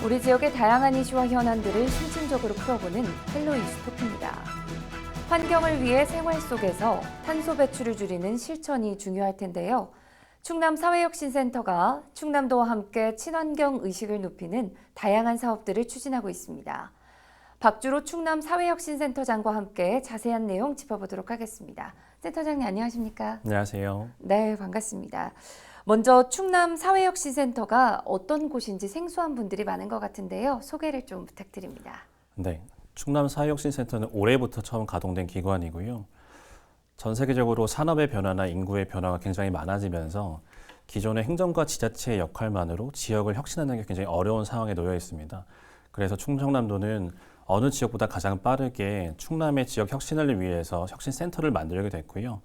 우리 지역의 다양한 이슈와 현안들을 심층적으로 풀어보는 헬로 이슈 토크입니다. 환경을 위해 생활 속에서 탄소 배출을 줄이는 실천이 중요할 텐데요. 충남 사회혁신센터가 충남도와 함께 친환경 의식을 높이는 다양한 사업들을 추진하고 있습니다. 박주로 충남 사회혁신센터장과 함께 자세한 내용 짚어보도록 하겠습니다. 센터장님 안녕하십니까? 안녕하세요. 네, 반갑습니다. 먼저 충남 사회혁신센터가 어떤 곳인지 생소한 분들이 많은 것 같은데요. 소개를 좀 부탁드립니다. 네, 충남 사회혁신센터는 올해부터 처음 가동된 기관이고요. 전 세계적으로 산업의 변화나 인구의 변화가 굉장히 많아지면서 기존의 행정과 지자체의 역할만으로 지역을 혁신하는 게 굉장히 어려운 상황에 놓여 있습니다. 그래서 충청남도는 어느 지역보다 가장 빠르게 충남의 지역 혁신을 위해서 혁신센터를 만들게 됐고요.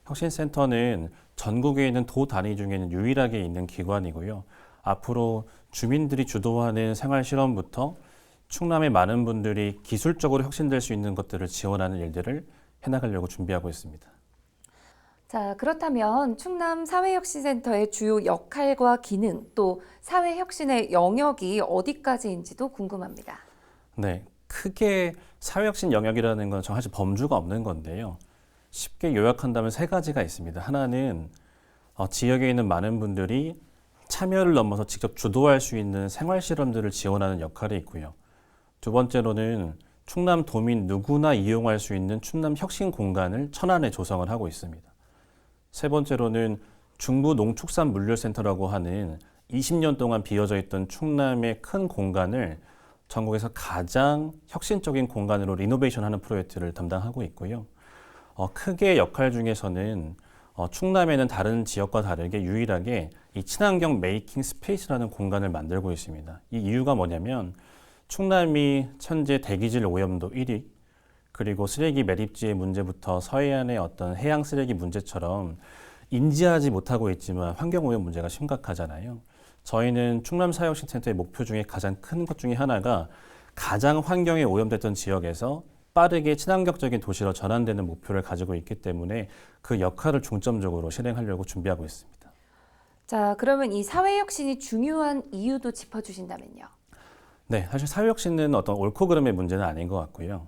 혁신센터는 전국에 있는 도 단위 중에는 유일하게 있는 기관이고요. 앞으로 주민들이 주도하는 생활 실험부터 충남의 많은 분들이 기술적으로 혁신될 수 있는 것들을 지원하는 일들을 해나가려고 준비하고 있습니다. 자, 그렇다면 충남 사회혁신센터의 주요 역할과 기능, 또 사회혁신의 영역이 어디까지인지도 궁금합니다. 네, 크게 사회혁신 영역이라는 건 사실 범주가 없는 건데요. 쉽게 요약한다면 세 가지가 있습니다. 하나는 지역에 있는 많은 분들이 참여를 넘어서 직접 주도할 수 있는 생활 실험들을 지원하는 역할이 있고요. 두 번째로는 충남 도민 누구나 이용할 수 있는 충남 혁신 공간을 천안에 조성을 하고 있습니다. 세 번째로는 중부농축산물류센터라고 하는 20년 동안 비어져 있던 충남의 큰 공간을 전국에서 가장 혁신적인 공간으로 리노베이션하는 프로젝트를 담당하고 있고요. 크게 역할 중에서는 충남에는 다른 지역과 다르게 유일하게 이 친환경 메이킹 스페이스라는 공간을 만들고 있습니다. 이 이유가 뭐냐면 충남이 현재 대기질 오염도 1위, 그리고 쓰레기 매립지의 문제부터 서해안의 어떤 해양 쓰레기 문제처럼 인지하지 못하고 있지만 환경오염 문제가 심각하잖아요. 저희는 충남사회혁신센터의 목표 중에 가장 큰 것 중에 하나가 가장 환경에 오염됐던 지역에서 빠르게 친환경적인 도시로 전환되는 목표를 가지고 있기 때문에 그 역할을 중점적으로 실행하려고 준비하고 있습니다. 자, 그러면 이 사회혁신이 중요한 이유도 짚어주신다면요. 네, 사실 사회혁신은 어떤 옳고 그름의 문제는 아닌 것 같고요.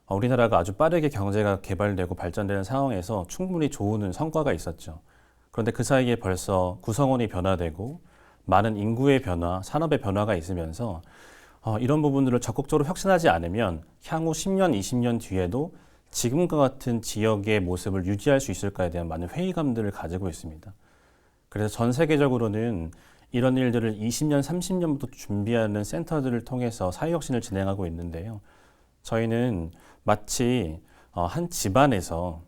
우리나라가 아주 빠르게 경제가 개발되고 발전되는 상황에서 충분히 좋은 성과가 있었죠. 그런데 그 사이에 벌써 구성원이 변화되고 많은 인구의 변화, 산업의 변화가 있으면서 이런 부분들을 적극적으로 혁신하지 않으면 향후 10년, 20년 뒤에도 지금과 같은 지역의 모습을 유지할 수 있을까에 대한 많은 회의감들을 가지고 있습니다. 그래서 전 세계적으로는 이런 일들을 20년, 30년부터 준비하는 센터들을 통해서 사회혁신을 진행하고 있는데요. 저희는 마치 한 집안에서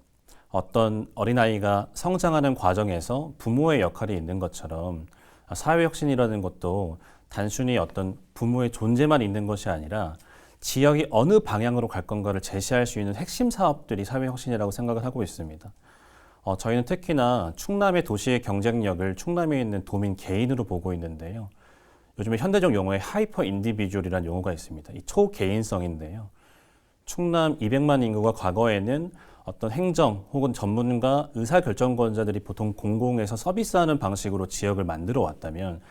어떤 어린아이가 성장하는 과정에서 부모의 역할이 있는 것처럼 사회혁신이라는 것도 단순히 어떤 부모의 존재만 있는 것이 아니라 지역이 어느 방향으로 갈 건가를 제시할 수 있는 핵심 사업들이 사회혁신이라고 생각을 하고 있습니다. 저희는 특히나 충남의 도시의 경쟁력을 충남에 있는 도민 개인으로 보고 있는데요. 요즘에 현대적 용어에 하이퍼 인디비주얼이라는 용어가 있습니다. 이 초개인성인데요. 충남 200만 인구가 과거에는 어떤 행정 혹은 전문가, 의사결정권자들이 보통 공공에서 서비스하는 방식으로 지역을 만들어 왔다면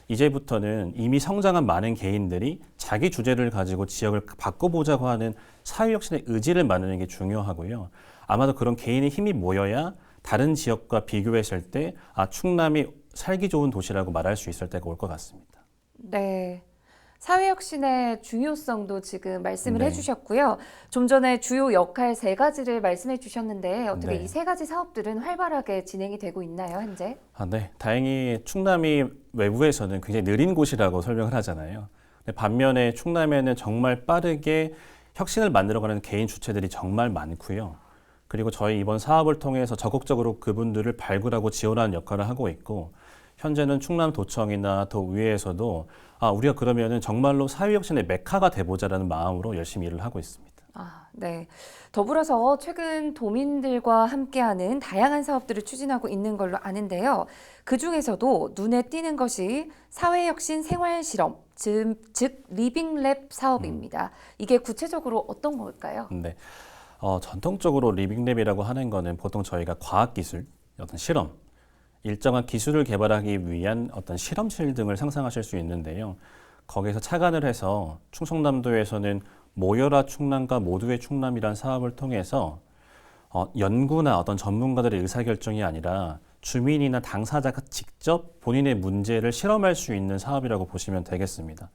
이제부터는 이미 성장한 많은 개인들이 자기 주제를 가지고 지역을 바꿔보자고 하는 사회혁신의 의지를 만드는 게 중요하고요. 아마도 그런 개인의 힘이 모여야 다른 지역과 비교했을 때 충남이 살기 좋은 도시라고 말할 수 있을 때가 올 것 같습니다. 네. 사회혁신의 중요성도 지금 말씀을 네. 해주셨고요. 좀 전에 주요 역할 세 가지를 말씀해 주셨는데 어떻게 네. 이 세 가지 사업들은 활발하게 진행이 되고 있나요, 현재? 네. 다행히 충남이 외부에서는 굉장히 느린 곳이라고 설명을 하잖아요. 근데 반면에 충남에는 정말 빠르게 혁신을 만들어가는 개인 주체들이 정말 많고요. 그리고 저희 이번 사업을 통해서 적극적으로 그분들을 발굴하고 지원하는 역할을 하고 있고 현재는 충남도청이나 도의회에서도 우리가 그러면은 정말로 사회혁신의 메카가 돼보자라는 마음으로 열심히 일을 하고 있습니다. 네. 더불어서 최근 도민들과 함께하는 다양한 사업들을 추진하고 있는 걸로 아는데요. 그중에서도 눈에 띄는 것이 사회혁신 생활실험, 즉 리빙랩 사업입니다. 이게 구체적으로 어떤 걸까요? 네. 전통적으로 리빙랩이라고 하는 거는 보통 저희가 과학기술, 어떤 실험, 일정한 기술을 개발하기 위한 어떤 실험실 등을 상상하실 수 있는데요. 거기에서 착안을 해서 충청남도에서는 모여라 충남과 모두의 충남이란 사업을 통해서 연구나 어떤 전문가들의 의사결정이 아니라 주민이나 당사자가 직접 본인의 문제를 실험할 수 있는 사업이라고 보시면 되겠습니다.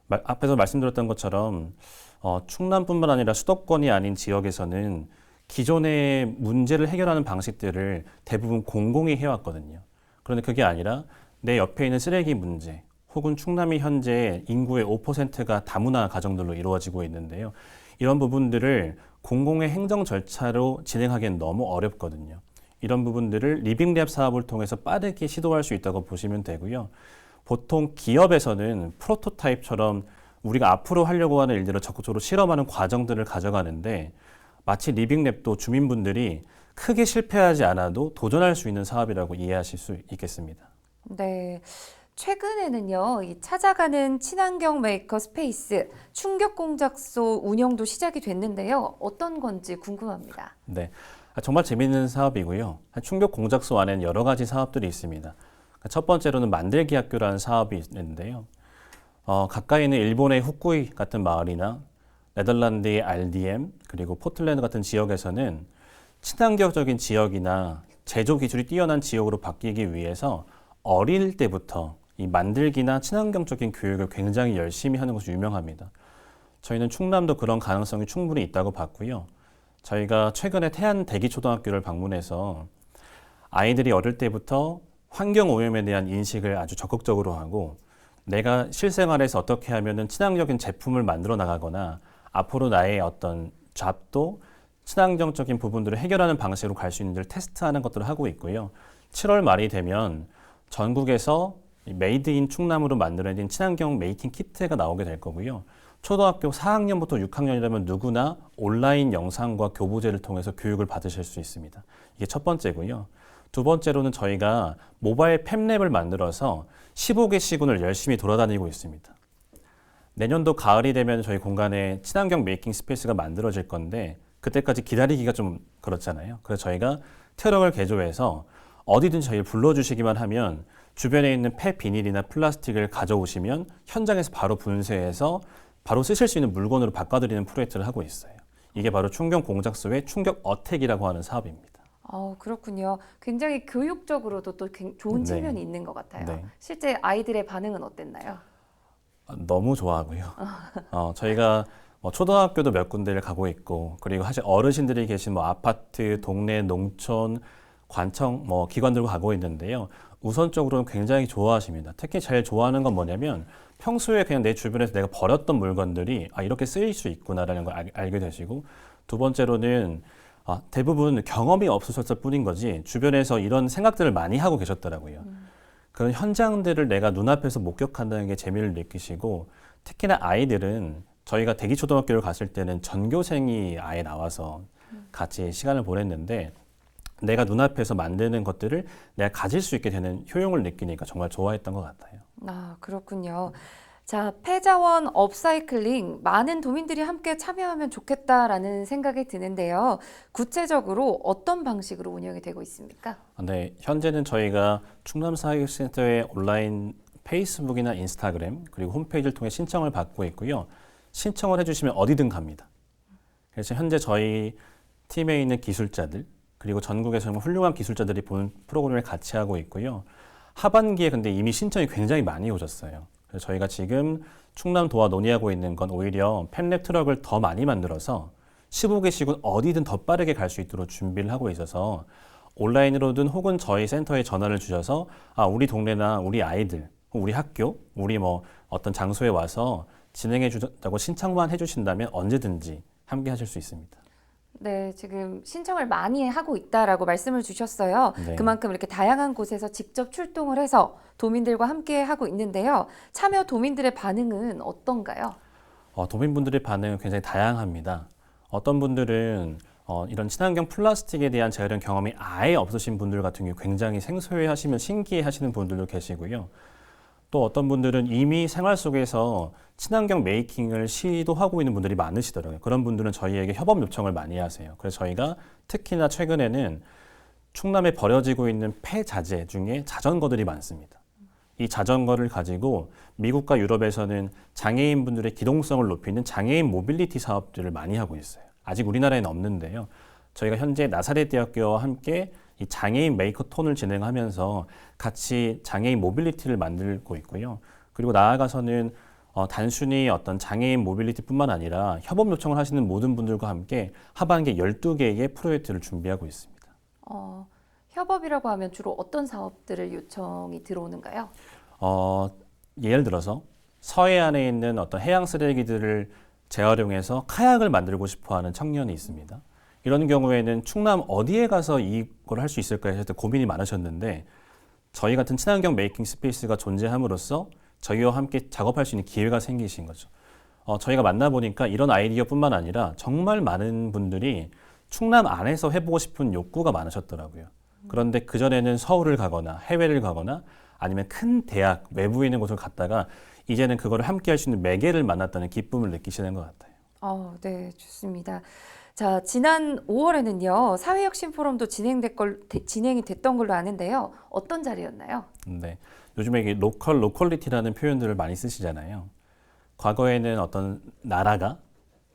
앞에서 말씀드렸던 것처럼 충남뿐만 아니라 수도권이 아닌 지역에서는 기존의 문제를 해결하는 방식들을 대부분 공공이 해왔거든요. 그런데 그게 아니라 내 옆에 있는 쓰레기 문제, 혹은 충남이 현재 인구의 5%가 다문화 가정들로 이루어지고 있는데요. 이런 부분들을 공공의 행정 절차로 진행하기엔 너무 어렵거든요. 이런 부분들을 리빙랩 사업을 통해서 빠르게 시도할 수 있다고 보시면 되고요. 보통 기업에서는 프로토타입처럼 우리가 앞으로 하려고 하는 일들을 적극적으로 실험하는 과정들을 가져가는데 마치 리빙랩도 주민분들이 크게 실패하지 않아도 도전할 수 있는 사업이라고 이해하실 수 있겠습니다. 네. 최근에는요, 이 찾아가는 친환경 메이커 스페이스 충격 공작소 운영도 시작이 됐는데요. 어떤 건지 궁금합니다. 네, 정말 재미있는 사업이고요. 충격 공작소 안에는 여러 가지 사업들이 있습니다. 첫 번째로는 만들기 학교라는 사업이 있는데요. 가까이 있는 일본의 후쿠이 같은 마을이나 네덜란드의 RDM 그리고 포틀랜드 같은 지역에서는 친환경적인 지역이나 제조 기술이 뛰어난 지역으로 바뀌기 위해서 어릴 때부터 이 만들기나 친환경적인 교육을 굉장히 열심히 하는 것이 유명합니다. 저희는 충남도 그런 가능성이 충분히 있다고 봤고요. 저희가 최근에 태안대기초등학교를 방문해서 아이들이 어릴 때부터 환경오염에 대한 인식을 아주 적극적으로 하고 내가 실생활에서 어떻게 하면 친환경적인 제품을 만들어 나가거나 앞으로 나의 어떤 잡도 친환경적인 부분들을 해결하는 방식으로 갈 수 있는지를 테스트하는 것들을 하고 있고요. 7월 말이 되면 전국에서 메이드 인 충남으로 만들어진 친환경 메이킹 키트가 나오게 될 거고요. 초등학교 4학년부터 6학년이라면 누구나 온라인 영상과 교보제를 통해서 교육을 받으실 수 있습니다. 이게 첫 번째고요. 두 번째로는 저희가 모바일 팹랩을 만들어서 15개 시군을 열심히 돌아다니고 있습니다. 내년도 가을이 되면 저희 공간에 친환경 메이킹 스페이스가 만들어질 건데 그때까지 기다리기가 좀 그렇잖아요. 그래서 저희가 트럭을 개조해서 어디든 저희를 불러주시기만 하면 주변에 있는 폐비닐이나 플라스틱을 가져오시면 현장에서 바로 분쇄해서 바로 쓰실 수 있는 물건으로 바꿔드리는 프로젝트를 하고 있어요. 이게 바로 충격 공작소의 충격 어택이라고 하는 사업입니다. 그렇군요. 굉장히 교육적으로도 또 좋은 네. 측면이 있는 것 같아요. 네. 실제 아이들의 반응은 어땠나요? 너무 좋아하고요. 저희가 초등학교도 몇 군데를 가고 있고 그리고 사실 어르신들이 계신 아파트, 동네, 농촌, 관청, 기관들과 가고 있는데요. 우선적으로는 굉장히 좋아하십니다. 특히 제일 좋아하는 건 뭐냐면 평소에 그냥 내 주변에서 내가 버렸던 물건들이 이렇게 쓰일 수 있구나라는 걸 알게 되시고 두 번째로는 대부분 경험이 없으셨을 뿐인 거지 주변에서 이런 생각들을 많이 하고 계셨더라고요. 그런 현장들을 내가 눈앞에서 목격한다는 게 재미를 느끼시고 특히나 아이들은 저희가 대기초등학교를 갔을 때는 전교생이 아예 나와서 같이 시간을 보냈는데 내가 눈앞에서 만드는 것들을 내가 가질 수 있게 되는 효용을 느끼니까 정말 좋아했던 것 같아요. 그렇군요. 자, 폐자원 업사이클링 많은 도민들이 함께 참여하면 좋겠다라는 생각이 드는데요. 구체적으로 어떤 방식으로 운영이 되고 있습니까? 네, 현재는 저희가 충남사회센터의 온라인 페이스북이나 인스타그램 그리고 홈페이지를 통해 신청을 받고 있고요. 신청을 해주시면 어디든 갑니다. 그래서 현재 저희 팀에 있는 기술자들 그리고 전국에서 정말 훌륭한 기술자들이 보는 프로그램을 같이 하고 있고요. 하반기에 근데 이미 신청이 굉장히 많이 오셨어요. 그래서 저희가 지금 충남도와 논의하고 있는 건 오히려 팹랩 트럭을 더 많이 만들어서 15개씩은 어디든 더 빠르게 갈 수 있도록 준비를 하고 있어서 온라인으로든 혹은 저희 센터에 전화를 주셔서 우리 동네나 우리 아이들, 우리 학교, 우리 어떤 장소에 와서 진행해 주자고 신청만 해주신다면 언제든지 함께 하실 수 있습니다. 네, 지금 신청을 많이 하고 있다라고 말씀을 주셨어요. 네. 그만큼 이렇게 다양한 곳에서 직접 출동을 해서 도민들과 함께 하고 있는데요. 참여 도민들의 반응은 어떤가요? 도민분들의 반응은 굉장히 다양합니다. 어떤 분들은 이런 친환경 플라스틱에 대한 재활용 경험이 아예 없으신 분들 같은 경우 굉장히 생소해 하시면 신기해 하시는 분들도 계시고요. 또 어떤 분들은 이미 생활 속에서 친환경 메이킹을 시도하고 있는 분들이 많으시더라고요. 그런 분들은 저희에게 협업 요청을 많이 하세요. 그래서 저희가 특히나 최근에는 충남에 버려지고 있는 폐자재 중에 자전거들이 많습니다. 이 자전거를 가지고 미국과 유럽에서는 장애인분들의 기동성을 높이는 장애인 모빌리티 사업들을 많이 하고 있어요. 아직 우리나라에는 없는데요. 저희가 현재 나사렛 대학교와 함께 이 장애인 메이커톤을 진행하면서 같이 장애인 모빌리티를 만들고 있고요. 그리고 나아가서는 단순히 어떤 장애인 모빌리티뿐만 아니라 협업 요청을 하시는 모든 분들과 함께 하반기에 12개의 프로젝트를 준비하고 있습니다. 협업이라고 하면 주로 어떤 사업들을 요청이 들어오는가요? 예를 들어서 서해안에 있는 어떤 해양 쓰레기들을 재활용해서 카약을 만들고 싶어 하는 청년이 있습니다. 이런 경우에는 충남 어디에 가서 이걸 할 수 있을까 해서 고민이 많으셨는데 저희 같은 친환경 메이킹 스페이스가 존재함으로써 저희와 함께 작업할 수 있는 기회가 생기신 거죠. 저희가 만나보니까 이런 아이디어뿐만 아니라 정말 많은 분들이 충남 안에서 해보고 싶은 욕구가 많으셨더라고요. 그런데 그전에는 서울을 가거나 해외를 가거나 아니면 큰 대학, 외부에 있는 곳을 갔다가 이제는 그거를 함께 할 수 있는 매개를 만났다는 기쁨을 느끼시는 것 같아요. 네, 좋습니다. 자, 지난 5월에는요, 사회혁신 포럼도 진행이 됐던 걸로 아는데요. 어떤 자리였나요? 네. 요즘에 이게 로컬리티라는 표현들을 많이 쓰시잖아요. 과거에는 어떤 나라가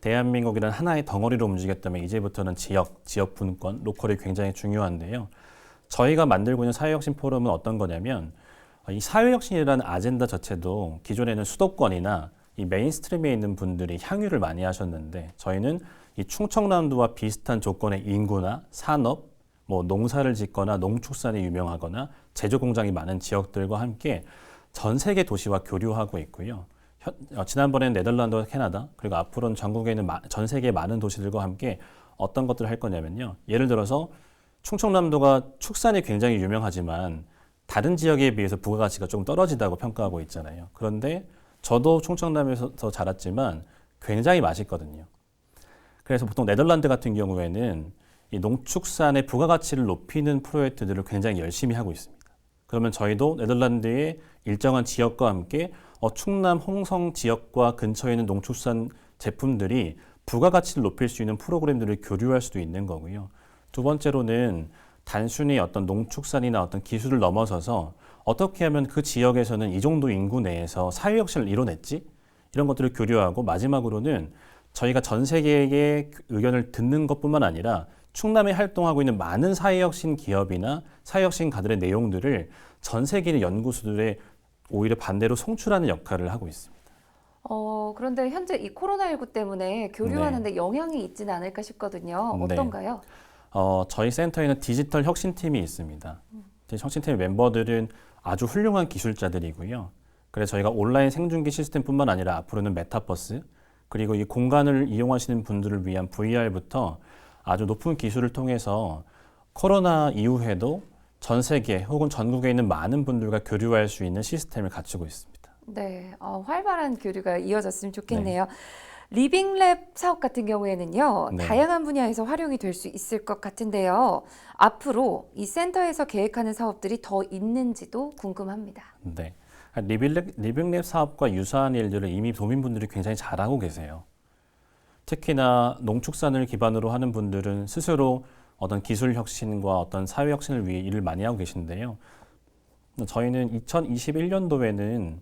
대한민국이라는 하나의 덩어리로 움직였다면 이제부터는 지역 분권, 로컬이 굉장히 중요한데요. 저희가 만들고 있는 사회혁신 포럼은 어떤 거냐면 이 사회혁신이라는 아젠다 자체도 기존에는 수도권이나 이 메인스트림에 있는 분들이 향유를 많이 하셨는데 저희는 이 충청남도와 비슷한 조건의 인구나 산업, 농사를 짓거나 농축산이 유명하거나 제조 공장이 많은 지역들과 함께 전 세계 도시와 교류하고 있고요. 지난번에는 네덜란드와 캐나다, 그리고 앞으로는 전국에 있는 전 세계 많은 도시들과 함께 어떤 것들을 할 거냐면요. 예를 들어서 충청남도가 축산이 굉장히 유명하지만 다른 지역에 비해서 부가가치가 조금 떨어지다고 평가하고 있잖아요. 그런데 저도 충청남에서 자랐지만 굉장히 맛있거든요. 그래서 보통 네덜란드 같은 경우에는 이 농축산의 부가가치를 높이는 프로젝트들을 굉장히 열심히 하고 있습니다. 그러면 저희도 네덜란드의 일정한 지역과 함께 충남 홍성 지역과 근처에 있는 농축산 제품들이 부가가치를 높일 수 있는 프로그램들을 교류할 수도 있는 거고요. 두 번째로는 단순히 어떤 농축산이나 어떤 기술을 넘어서서 어떻게 하면 그 지역에서는 이 정도 인구 내에서 사회혁신을 이뤄냈지? 이런 것들을 교류하고 마지막으로는 저희가 전 세계의 의견을 듣는 것뿐만 아니라 충남에 활동하고 있는 많은 사회혁신 기업이나 사회혁신가들의 내용들을 전 세계의 연구소들에 오히려 반대로 송출하는 역할을 하고 있습니다. 그런데 현재 이 코로나19 때문에 교류하는데 영향이 있지는 않을까 싶거든요. 어떤가요? 저희 센터에는 디지털 혁신팀이 있습니다. 혁신팀의 멤버들은 아주 훌륭한 기술자들이고요. 그래서 저희가 온라인 생중계 시스템뿐만 아니라 앞으로는 메타버스, 그리고 이 공간을 이용하시는 분들을 위한 VR부터 아주 높은 기술을 통해서 코로나 이후에도 전 세계 혹은 전국에 있는 많은 분들과 교류할 수 있는 시스템을 갖추고 있습니다. 네, 활발한 교류가 이어졌으면 좋겠네요. 네. 리빙랩 사업 같은 경우에는요, 네. 다양한 분야에서 활용이 될 수 있을 것 같은데요. 앞으로 이 센터에서 계획하는 사업들이 더 있는지도 궁금합니다. 네. 리빙랩 사업과 유사한 일들을 이미 도민분들이 굉장히 잘하고 계세요. 특히나 농축산을 기반으로 하는 분들은 스스로 어떤 기술 혁신과 어떤 사회 혁신을 위해 일을 많이 하고 계신데요. 저희는 2021년도에는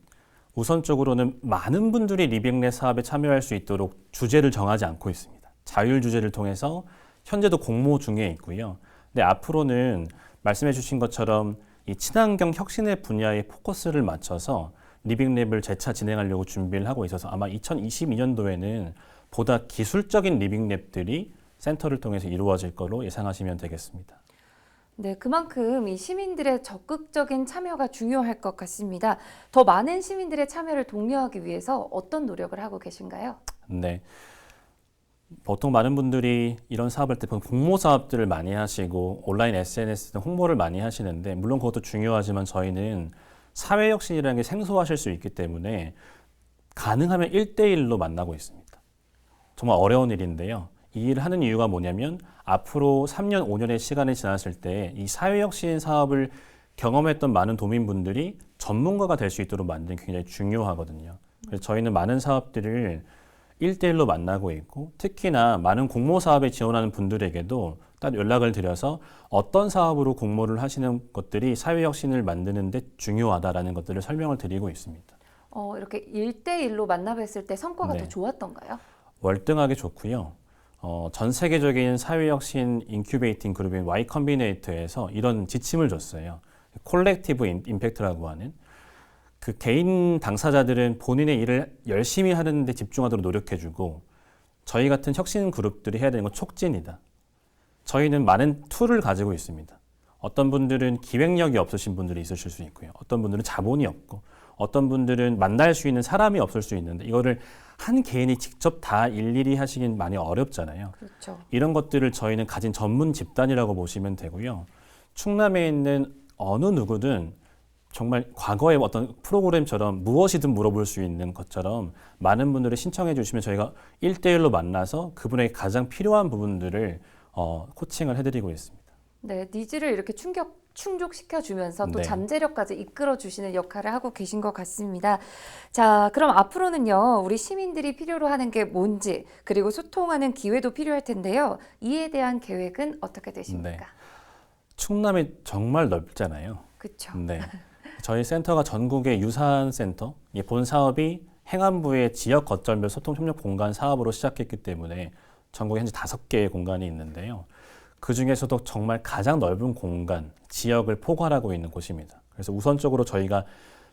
우선적으로는 많은 분들이 리빙랩 사업에 참여할 수 있도록 주제를 정하지 않고 있습니다. 자율 주제를 통해서 현재도 공모 중에 있고요. 근데 앞으로는 말씀해 주신 것처럼 이 친환경 혁신의 분야에 포커스를 맞춰서 리빙랩을 재차 진행하려고 준비를 하고 있어서 아마 2022년도에는 보다 기술적인 리빙랩들이 센터를 통해서 이루어질 거로 예상하시면 되겠습니다. 네, 그만큼 이 시민들의 적극적인 참여가 중요할 것 같습니다. 더 많은 시민들의 참여를 독려하기 위해서 어떤 노력을 하고 계신가요? 네. 보통 많은 분들이 이런 사업을 때 공모 사업들을 많이 하시고 온라인 SNS 등 홍보를 많이 하시는데 물론 그것도 중요하지만 저희는 사회혁신이라는 게 생소하실 수 있기 때문에 가능하면 1대1로 만나고 있습니다. 정말 어려운 일인데요. 이 일을 하는 이유가 뭐냐면 앞으로 3년, 5년의 시간이 지났을 때 이 사회혁신 사업을 경험했던 많은 도민분들이 전문가가 될 수 있도록 만드는 게 굉장히 중요하거든요. 그래서 저희는 많은 사업들을 1대1로 만나고 있고 특히나 많은 공모 사업에 지원하는 분들에게도 딱 연락을 드려서 어떤 사업으로 공모를 하시는 것들이 사회혁신을 만드는 데 중요하다라는 것들을 설명을 드리고 있습니다. 이렇게 1대1로 만나뵀을 때 성과가 네. 더 좋았던가요? 월등하게 좋고요. 전 세계적인 사회혁신 인큐베이팅 그룹인 Y 컴비네이터에서 이런 지침을 줬어요. 콜렉티브 임팩트라고 하는 그 개인 당사자들은 본인의 일을 열심히 하는 데 집중하도록 노력해주고 저희 같은 혁신 그룹들이 해야 되는 건 촉진이다. 저희는 많은 툴을 가지고 있습니다. 어떤 분들은 기획력이 없으신 분들이 있으실 수 있고요. 어떤 분들은 자본이 없고 어떤 분들은 만날 수 있는 사람이 없을 수 있는데 이거를 한 개인이 직접 다 일일이 하시긴 많이 어렵잖아요. 그렇죠. 이런 것들을 저희는 가진 전문 집단이라고 보시면 되고요. 충남에 있는 어느 누구든 정말 과거의 어떤 프로그램처럼 무엇이든 물어볼 수 있는 것처럼 많은 분들이 신청해 주시면 저희가 1대1로 만나서 그분에게 가장 필요한 부분들을 코칭을 해드리고 있습니다. 네, 니즈를 이렇게 충족시켜주면서 또 네. 잠재력까지 이끌어주시는 역할을 하고 계신 것 같습니다. 자, 그럼 앞으로는요, 우리 시민들이 필요로 하는 게 뭔지, 그리고 소통하는 기회도 필요할 텐데요. 이에 대한 계획은 어떻게 되십니까? 충남이 정말 넓잖아요. 그렇죠. 네. 저희 센터가 전국의 유사한 센터, 본 사업이 행안부의 지역 거점별 소통 협력 공간 사업으로 시작했기 때문에 전국에 현재 5개의 공간이 있는데요. 그 중에서도 정말 가장 넓은 공간, 지역을 포괄하고 있는 곳입니다. 그래서 우선적으로 저희가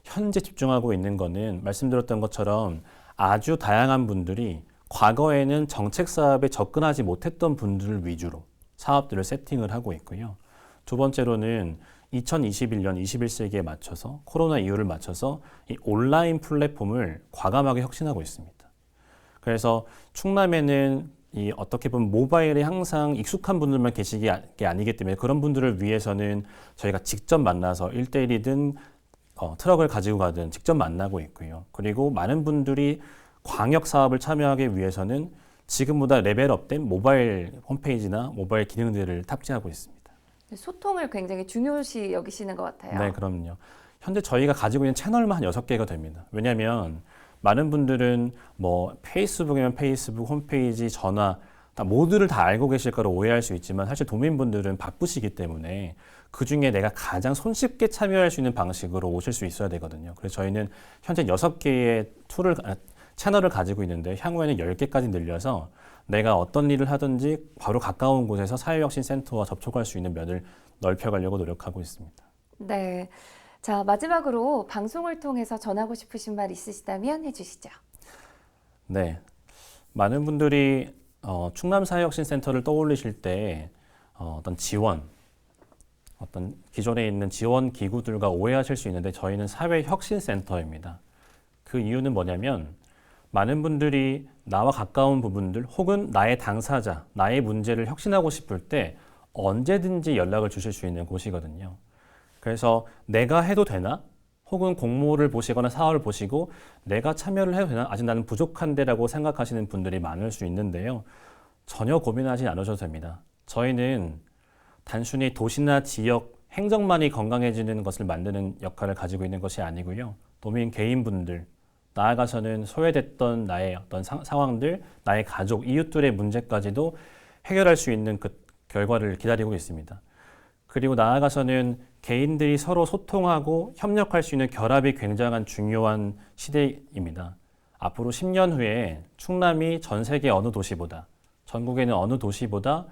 현재 집중하고 있는 거는 말씀드렸던 것처럼 아주 다양한 분들이 과거에는 정책 사업에 접근하지 못했던 분들을 위주로 사업들을 세팅을 하고 있고요. 두 번째로는 2021년 21세기에 맞춰서 코로나 이후를 맞춰서 이 온라인 플랫폼을 과감하게 혁신하고 있습니다. 그래서 충남에는 이 어떻게 보면 모바일에 항상 익숙한 분들만 계시기 게 아니기 때문에 그런 분들을 위해서는 저희가 직접 만나서 1대1이든 트럭을 가지고 가든 직접 만나고 있고요. 그리고 많은 분들이 광역 사업을 참여하기 위해서는 지금보다 레벨업된 모바일 홈페이지나 모바일 기능들을 탑재하고 있습니다. 소통을 굉장히 중요시 여기시는 것 같아요. 네, 그럼요. 현재 저희가 가지고 있는 채널만 한 6개가 됩니다. 왜냐하면 많은 분들은 뭐 페이스북이면 페이스북, 홈페이지, 전화 모두를 다 알고 계실 거로 오해할 수 있지만 사실 도민분들은 바쁘시기 때문에 그중에 내가 가장 손쉽게 참여할 수 있는 방식으로 오실 수 있어야 되거든요. 그래서 저희는 현재 6개의 채널을 가지고 있는데 향후에는 10개까지 늘려서 내가 어떤 일을 하든지 바로 가까운 곳에서 사회혁신센터와 접촉할 수 있는 면을 넓혀가려고 노력하고 있습니다. 네. 자, 마지막으로 방송을 통해서 전하고 싶으신 말 있으시다면 해주시죠. 네. 많은 분들이 충남사회혁신센터를 떠올리실 때 어떤 지원, 어떤 기존에 있는 지원 기구들과 오해하실 수 있는데 저희는 사회혁신센터입니다. 그 이유는 뭐냐면 많은 분들이 나와 가까운 부분들 혹은 나의 당사자, 나의 문제를 혁신하고 싶을 때 언제든지 연락을 주실 수 있는 곳이거든요. 그래서 내가 해도 되나? 혹은 공모를 보시거나 사업을 보시고 내가 참여를 해도 되나? 아직 나는 부족한데라고 생각하시는 분들이 많을 수 있는데요. 전혀 고민하지 않으셔도 됩니다. 저희는 단순히 도시나 지역, 행정만이 건강해지는 것을 만드는 역할을 가지고 있는 것이 아니고요. 도민 개인분들, 나아가서는 소외됐던 나의 어떤 상황들, 나의 가족, 이웃들의 문제까지도 해결할 수 있는 그 결과를 기다리고 있습니다. 그리고 나아가서는 개인들이 서로 소통하고 협력할 수 있는 결합이 굉장한 중요한 시대입니다. 앞으로 10년 후에 충남이 전 세계 어느 도시보다, 전국에 있는 어느 도시보다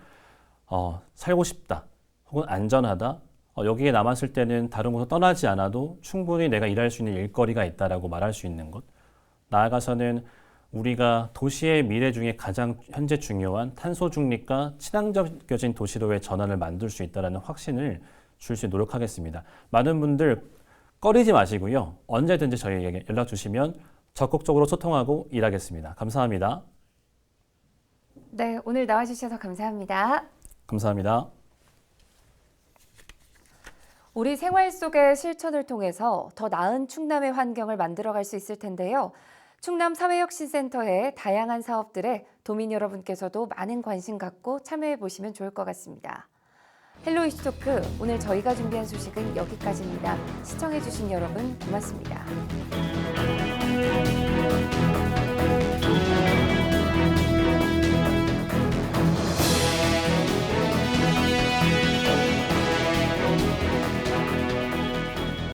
살고 싶다, 혹은 안전하다, 여기에 남았을 때는 다른 곳으로 떠나지 않아도 충분히 내가 일할 수 있는 일거리가 있다라고 말할 수 있는 것. 나아가서는 우리가 도시의 미래 중에 가장 현재 중요한 탄소 중립과 친환경적인 도시로의 전환을 만들 수 있다는 확신을 줄 수 있도록 노력하겠습니다. 많은 분들 꺼리지 마시고요. 언제든지 저희에게 연락 주시면 적극적으로 소통하고 일하겠습니다. 감사합니다. 네, 오늘 나와주셔서 감사합니다. 감사합니다. 우리 생활 속의 실천을 통해서 더 나은 충남의 환경을 만들어갈 수 있을 텐데요. 충남 사회혁신센터의 다양한 사업들에 도민 여러분께서도 많은 관심 갖고 참여해 보시면 좋을 것 같습니다. 헬로 이슈 토크, 오늘 저희가 준비한 소식은 여기까지입니다. 시청해 주신 여러분 고맙습니다.